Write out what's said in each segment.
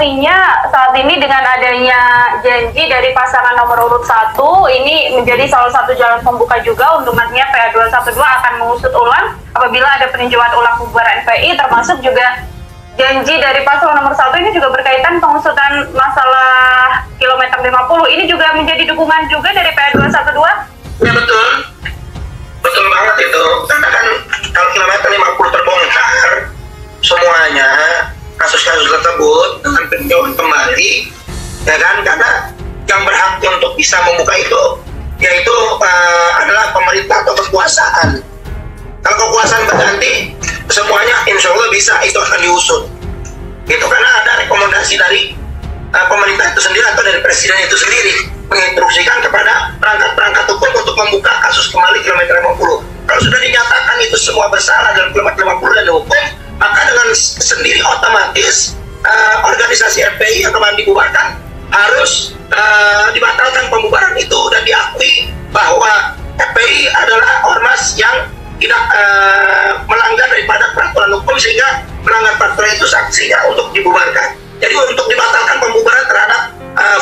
Artinya saat ini dengan adanya janji dari pasangan nomor urut 1, ini menjadi salah satu jalan pembuka juga untuk nantinya PA212 akan mengusut ulang apabila ada peninjauan ulang pembubaran FPI, termasuk juga janji dari paslon nomor 1 ini juga berkaitan pengusutan masalah kilometer 50. Ini juga menjadi dukungan juga dari PA212? Ya betul. Betul banget itu. Karena kan kalau kilometer 50 terbongkar semuanya, kasus-kasus tersebut dengan peninjauan kembali, ya kan, karena yang berhak untuk bisa membuka itu yaitu adalah pemerintah atau kekuasaan. Kalau kekuasaan berganti, semuanya insya Allah bisa, itu akan diusut. Itu karena ada rekomendasi dari pemerintah itu sendiri atau dari presiden itu sendiri menginstruksikan kepada perangkat-perangkat hukum untuk membuka kasus kembali kilometer 50. Kalau sudah dinyatakan itu semua bersalah dalam kilometer 50 dan hukum, maka dengan sendiri otomatis organisasi FPI yang kemarin dibubarkan harus dibatalkan pembubaran itu dan diakui bahwa FPI adalah ormas yang tidak melanggar daripada peraturan hukum, sehingga melanggar peraturan itu sanksinya untuk dibubarkan. Jadi untuk dibatalkan pembubaran terhadap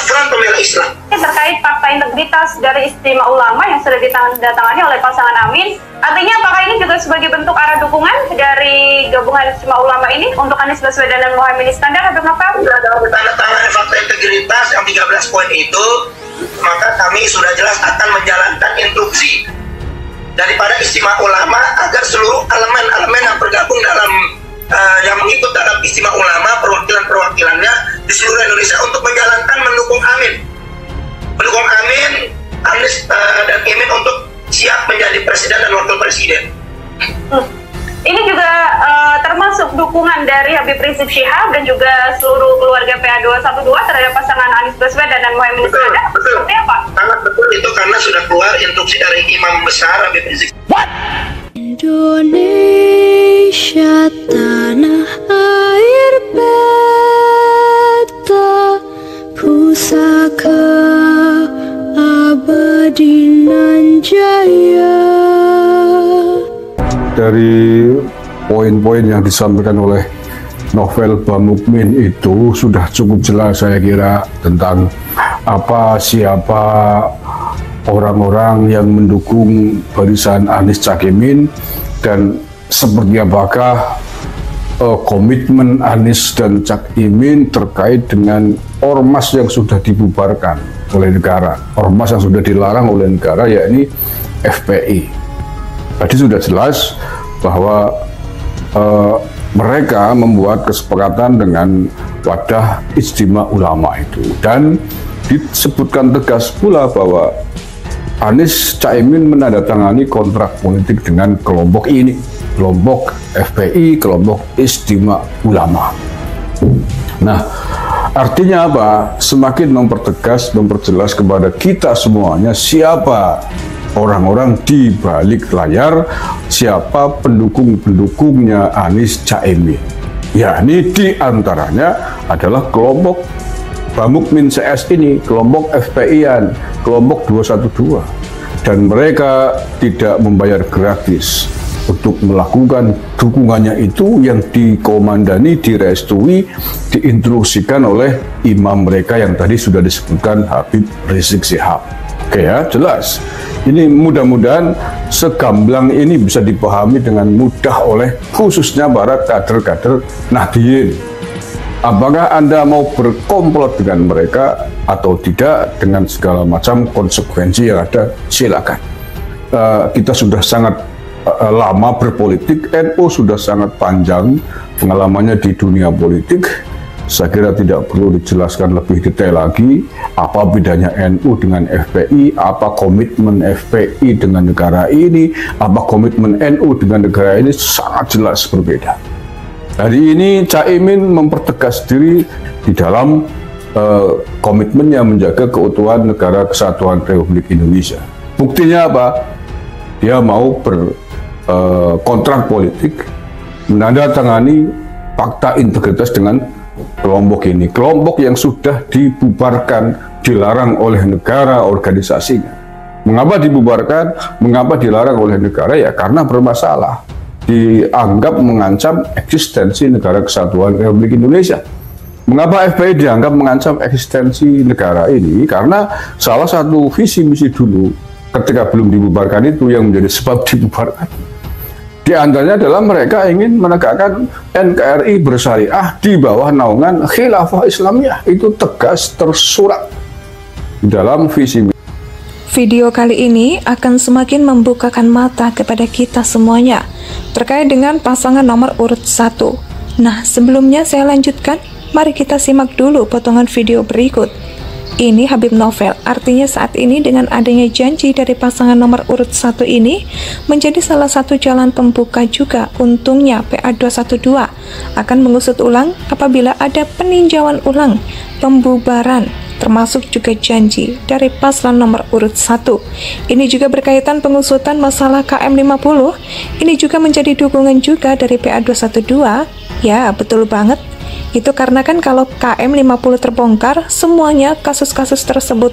Front Pembela Islam. Terkait fakta integritas dari Istimewa Ulama yang sudah ditandatangani oleh pasangan Amin, artinya apakah ini juga sebagai bentuk arah dukungan dari gabungan Istimewa Ulama ini untuk Anies Baswedan dan Muhaimin Iskandar, Habib Novel? Dalam ditandatangani fakta integritas yang 13 poin itu, maka kami sudah jelas akan menjalankan instruksi daripada Istimewa Ulama agar seluruh elemen-elemen yang bergabung dalam yang mengikut dalam Istimewa Ulama, perwakilan-perwakilannya di seluruh Indonesia untuk menjalankan mendukung Amin, Anies dan Imin untuk siap menjadi presiden dan wakil presiden. Ini juga termasuk dukungan dari Habib Rizik Syihab dan juga seluruh keluarga PA212 terhadap pasangan Anies Baswedan dan Muhaimin Iskandar. Betul. Seperti apa? Sangat betul itu, karena sudah keluar instruksi dari Imam Besar Habib Rizik. Indonesia tanah air beta, pusaka abadi nan jaya. Dari poin-poin yang disampaikan oleh Novel Bamukmin itu sudah cukup jelas, saya kira, tentang siapa orang-orang yang mendukung barisan Anies Caimin dan seperti apakah komitmen Anies dan Caimin terkait dengan ormas yang sudah dibubarkan oleh negara, ormas yang sudah dilarang oleh negara, yakni FPI. Tadi sudah jelas bahwa mereka membuat kesepakatan dengan wadah Istimewa Ulama itu, dan disebutkan tegas pula bahwa Anies Caimin menandatangani kontrak politik dengan kelompok ini, kelompok FPI, kelompok Istimewa Ulama. Nah, artinya apa? Semakin memperjelas kepada kita semuanya siapa orang-orang di balik layar, siapa pendukung-pendukungnya Anies Caimin. Yakni di antaranya adalah kelompok Bamukmin CS ini, kelompok FPI-an, kelompok 212, dan mereka tidak membayar gratis untuk melakukan dukungannya itu yang dikomandani, direstui, diinstruksikan oleh imam mereka yang tadi sudah disebutkan, Habib Rizik Syihab. Oke ya, jelas. Ini mudah-mudahan segamblang ini bisa dipahami dengan mudah oleh khususnya para kader-kader Nahdliyin. Apakah Anda mau berkomplot dengan mereka atau tidak, dengan segala macam konsekuensi yang ada, silakan. Kita sudah sangat lama berpolitik, NU sudah sangat panjang pengalamannya di dunia politik. Saya kira tidak perlu dijelaskan lebih detail lagi apa bedanya NU dengan FPI, apa komitmen FPI dengan negara ini, apa komitmen NU dengan negara ini, sangat jelas berbeda. Hari ini Caimin mempertegas diri di dalam komitmennya menjaga keutuhan negara kesatuan Republik Indonesia. Buktinya apa? Dia mau berkontrak politik, menandatangani fakta integritas dengan kelompok ini, kelompok yang sudah dibubarkan, dilarang oleh negara organisasinya. Mengapa dibubarkan? Mengapa dilarang oleh negara? Ya karena bermasalah, dianggap mengancam eksistensi negara kesatuan Republik Indonesia. Mengapa FPI dianggap mengancam eksistensi negara ini? Karena salah satu visi misi dulu ketika belum dibubarkan itu yang menjadi sebab dibubarkan. Di antaranya adalah mereka ingin menegakkan NKRI bersyariah di bawah naungan Khilafah Islamiyah. Itu tegas tersurat di dalam visi misi. Video kali ini akan semakin membukakan mata kepada kita semuanya terkait dengan pasangan nomor urut 1. Nah, sebelumnya saya lanjutkan, mari kita simak dulu potongan video berikut. Ini Habib Novel, artinya saat ini dengan adanya janji dari pasangan nomor urut 1 ini menjadi salah satu jalan pembuka juga. Untungnya PA212 akan mengusut ulang apabila ada peninjauan ulang pembubaran, termasuk juga janji dari paslon nomor urut 1. Ini juga berkaitan pengusutan masalah KM50. Ini juga menjadi dukungan juga dari PA212. Ya, betul banget. Itu karena kan kalau KM50 terbongkar, semuanya kasus-kasus tersebut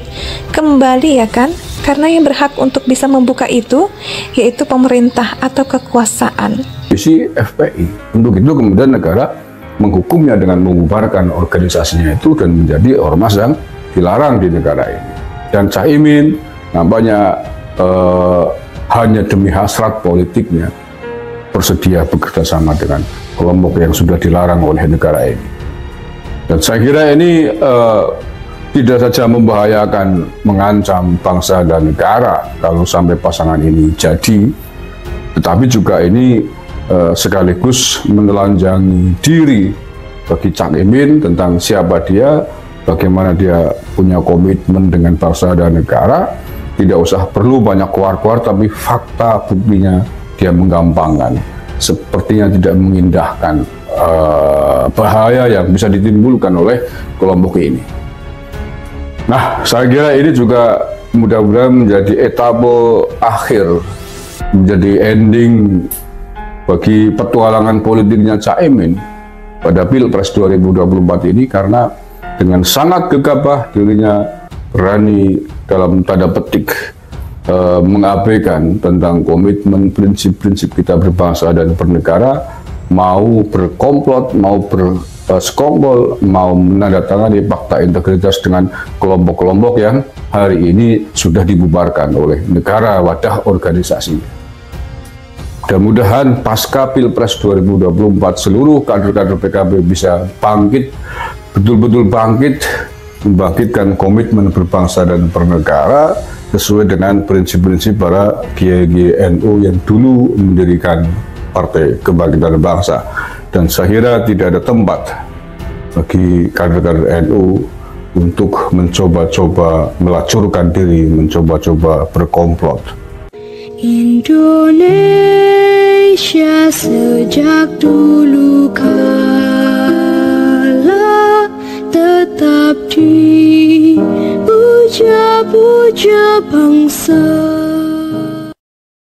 kembali, ya kan? Karena yang berhak untuk bisa membuka itu yaitu pemerintah atau kekuasaan. Visi FPI. Untuk itu kemudian negara menghukumnya dengan membubarkan organisasinya itu dan menjadi ormas yang dilarang di negara ini. Dan Caimin nampaknya hanya demi hasrat politiknya bersedia bekerja sama dengan kelompok yang sudah dilarang oleh negara ini. Dan saya kira ini tidak saja membahayakan, mengancam bangsa dan negara kalau sampai pasangan ini jadi, tetapi juga ini sekaligus menelanjangi diri bagi Cak Imin tentang siapa dia, bagaimana dia punya komitmen dengan bangsa dan negara. Tidak usah perlu banyak keluar-keluar, tapi fakta buktinya dia menggampangkan, sepertinya tidak mengindahkan bahaya yang bisa ditimbulkan oleh kelompok ini. Nah, saya kira ini juga mudah-mudahan menjadi etape akhir, menjadi ending bagi petualangan politiknya Caimin pada Pilpres 2024 ini, karena dengan sangat gegabah dirinya berani dalam tanda petik mengabaikan tentang komitmen prinsip-prinsip kita berbangsa dan bernegara, mau berkomplot, mau bersekongkol, mau menandatangani fakta integritas dengan kelompok-kelompok yang hari ini sudah dibubarkan oleh negara wadah organisasi. Mudah-mudahan pasca Pilpres 2024 seluruh kader-kader PKB bisa bangkit, betul-betul bangkit, membangkitkan komitmen berbangsa dan bernegara sesuai dengan prinsip-prinsip para kiai NU yang dulu mendirikan Partai Kebangkitan Bangsa. Dan saya kira tidak ada tempat bagi kader-kader NU untuk mencoba-coba melacurkan diri, mencoba-coba berkomplot. Indonesia sejak dulu kala tetap dipuja-puja bangsa.